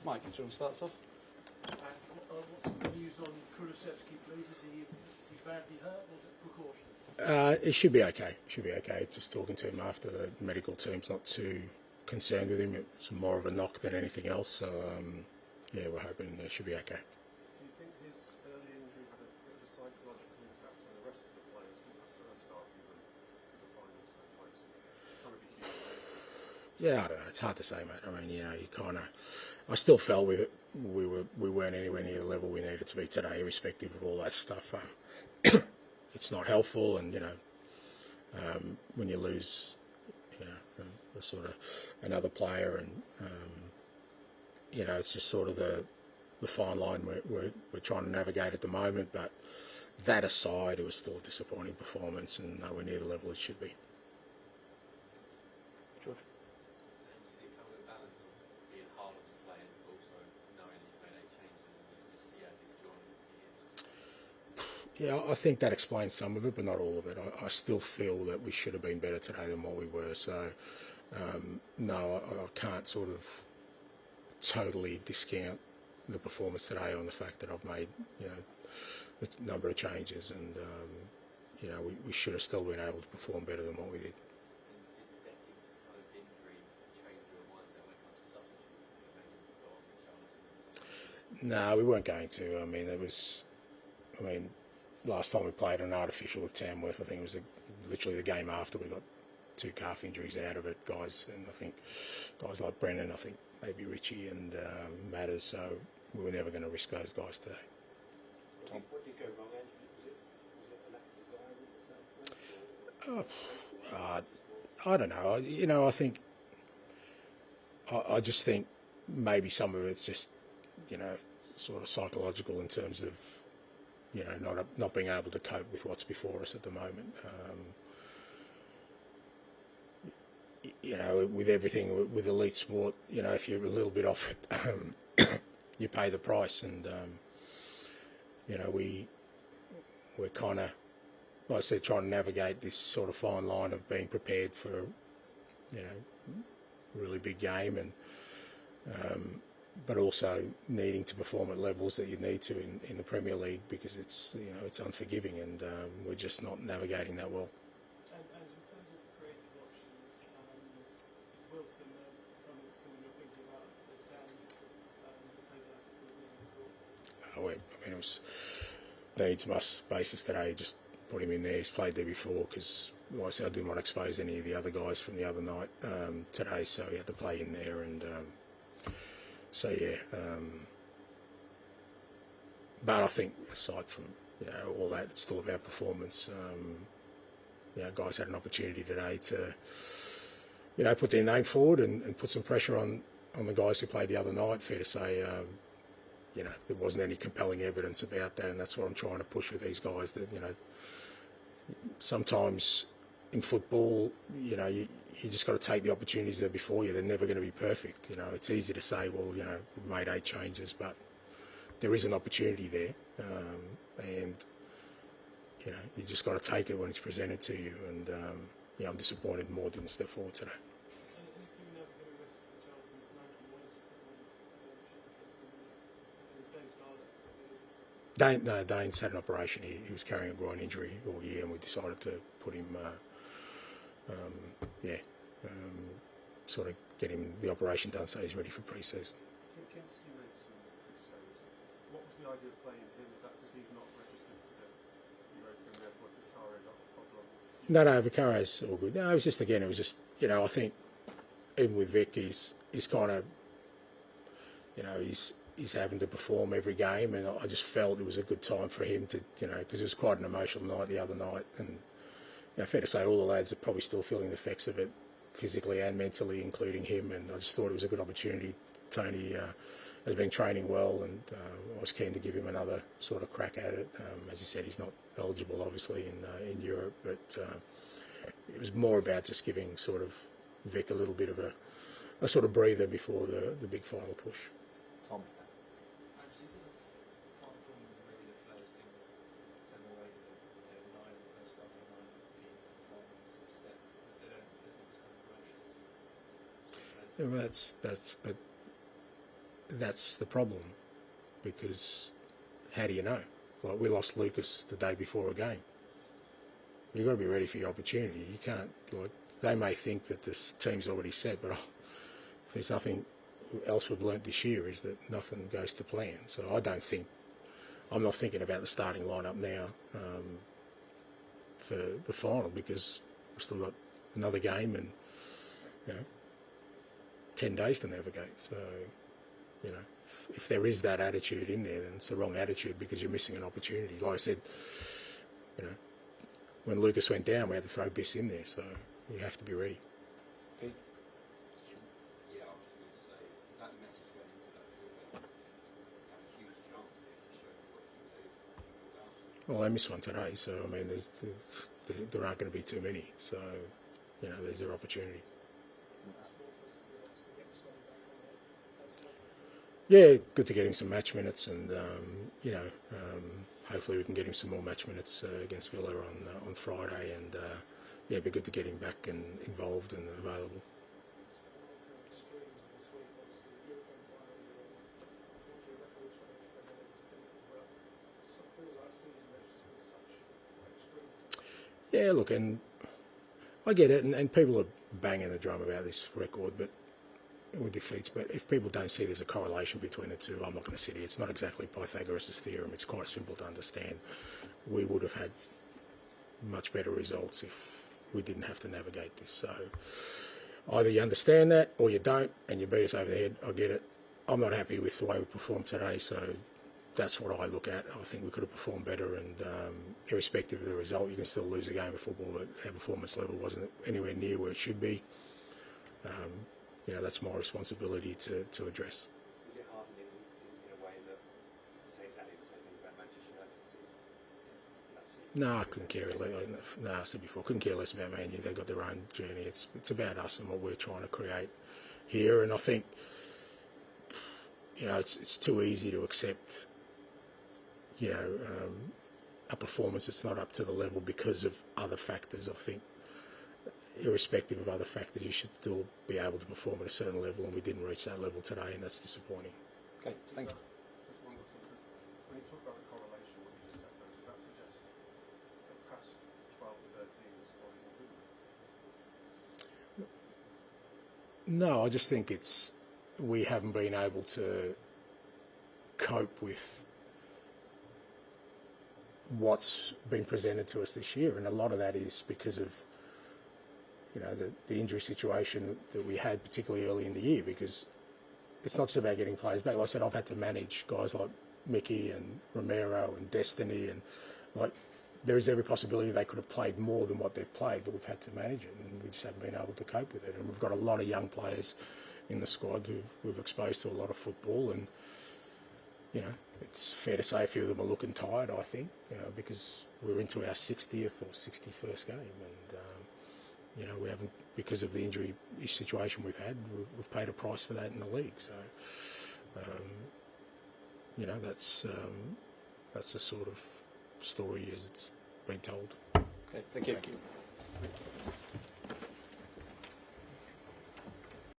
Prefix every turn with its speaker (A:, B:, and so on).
A: Mike, do you want to start us off?
B: What's the news on Kulusevski, please? Is he badly hurt, or is it precaution?
C: It should be okay. Should be okay. Just talking to him after, the medical team's not too concerned with him. It's more of a knock than anything else. So yeah, we're hoping it should be okay.
D: Do you think his early injury had a bit of a psychological impact on the rest of the players in the first half, even as the final took place? Kind of a huge.
C: Yeah, I don't know. It's hard to say, mate. I mean, you know, you kind of. I still felt with it. We weren't anywhere near the level we needed to be today, irrespective of all that stuff. It's not helpful, and you know, when you lose, you know, a sort of another player, and you know, it's just sort of the fine line we're trying to navigate at the moment. But that aside, it was still a disappointing performance, and nowhere near the level it should be.
A: George?
C: Yeah, I think that explains some of it, but not all of it. I still feel that we should have been better today than what we were. So, no, I can't sort of totally discount the performance today on the fact that I've made, you know, a number of changes, and you know, we should have still been able to perform better than what we did. No, we weren't going to. I mean, last time we played an artificial with Tamworth, I think it was literally the game after we got 2 calf injuries out of it, guys, and I think guys like Brennan, I think maybe Richie and Matters, so we were never going to risk those guys today.
E: Tom? What did go wrong, Ange? Was it a lack of desire?
C: I don't know. You know, I think I just think maybe some of it's just, you know, sort of psychological in terms of, you know, not being able to cope with what's before us at the moment. You know, with everything, with elite sport, you know, if you're a little bit off it, you pay the price. And, you know, we're kind of, like I said, trying to navigate this sort of fine line of being prepared for, you know, a really big game, and but also needing to perform at levels that you need to in the Premier League, because it's, you know, it's unforgiving, and we're just not navigating that well.
B: And in terms of creative options, is Wilson something you're thinking about the 10 to play that?
C: I mean, it was needs must basis today. Just put him in there. He's played there before, because, like I said, I didn't want to expose any of the other guys from the other night today, so he had to play in there. And so yeah, but I think aside from, you know, all that, it's still about performance. You know, guys had an opportunity today to, you know, put their name forward and put some pressure on the guys who played the other night. Fair to say, you know, there wasn't any compelling evidence about that, and that's what I'm trying to push with these guys. That, you know, sometimes in football, you know, you just got to take the opportunities that are before you. They're never going to be perfect. You know, it's easy to say, well, you know, we've made 8 changes, but there is an opportunity there, and you know, you just got to take it when it's presented to you. And yeah, I'm disappointed Moore didn't step forward today. Dane's had an operation. He was carrying a groin injury all year, and we decided to put him, sort of get him the operation done so he's ready for pre-season.
D: Against you made some good saves. What was the idea of playing him? Is that because he's not registered for the EUROPA, and therefore Vicario got a problem?
C: No, Vicario's all good. No, it was just, again, it was just, you know, I think even with Vic, he's kind of, you know, he's having to perform every game, and I just felt it was a good time for him to, you know, because it was quite an emotional night the other night, and, you know, fair to say all the lads are probably still feeling the effects of it physically and mentally, including him, and I just thought it was a good opportunity. Tony has been training well, and I was keen to give him another sort of crack at it. As you said, he's not eligible obviously in Europe, but it was more about just giving sort of Vic a little bit of a sort of breather before the big final push.
A: Tom?
C: But that's the problem, because how do you know? Like, we lost Lucas the day before a game. You've got to be ready for your opportunity. You can't, like, they may think that this team's already set, but there's nothing else we've learnt this year is that nothing goes to plan. So I'm not thinking about the starting lineup now for the final, because we've still got another game and, 10 days to navigate. So, if there is that attitude in there, then it's the wrong attitude, because you're missing an opportunity. Like I said, when Lucas went down, we had to throw Biss in there, so you have to be ready.
A: Yeah, I was just going to say, is that the message going into that field? Have a huge chance there to show what you can do.
C: Well, they missed one today, so I mean, there aren't going to be too many. So, there's their opportunity. Yeah, good to get him some match minutes, and hopefully we can get him some more match minutes against Villa on Friday, and it'd be good to get him back and involved and available. Yeah, look, and I get it, and people are banging the drum about this record, but with defeats. But if people don't see there's a correlation between the two, I'm not going to sit here. It's not exactly Pythagoras' theorem. It's quite simple to understand. We would have had much better results if we didn't have to navigate this. So either you understand that or you don't, and you beat us over the head. I get it. I'm not happy with the way we performed today, so that's what I look at. I think we could have performed better, and irrespective of the result, you can still lose a game of football, but our performance level wasn't anywhere near where it should be. That's my responsibility to address.
E: Is it hardening in a way that say exactly the same things about Manchester United?
C: No, I couldn't care less. No, I said before, couldn't care less about Man U. They've got their own journey. It's about us and what we're trying to create here. And I think, it's too easy to accept, a performance that's not up to the level because of other factors. I think, irrespective of other factors, you should still be able to perform at a certain level, and we didn't reach that level today, and that's disappointing.
A: Okay, thank you.
D: Just one little thing. When you talk about the correlation, what you just said, does that suggest that past 12 to 13 the score isn't good enough?
C: No, I just think we haven't been able to cope with what's been presented to us this year, and a lot of that is because of the injury situation that we had, particularly early in the year, because it's not just about getting players back. Like I said, I've had to manage guys like Mickey and Romero and Destiny, and there is every possibility they could have played more than what they've played, but we've had to manage it, and we just haven't been able to cope with it. And we've got a lot of young players in the squad who we've exposed to a lot of football, and it's fair to say a few of them are looking tired, I think, because we're into our 60th or 61st game, and we haven't, because of the injury situation we've had, we've paid a price for that in the league. So, that's the sort of story as it's been told.
A: Okay, thank you.
C: Thank you.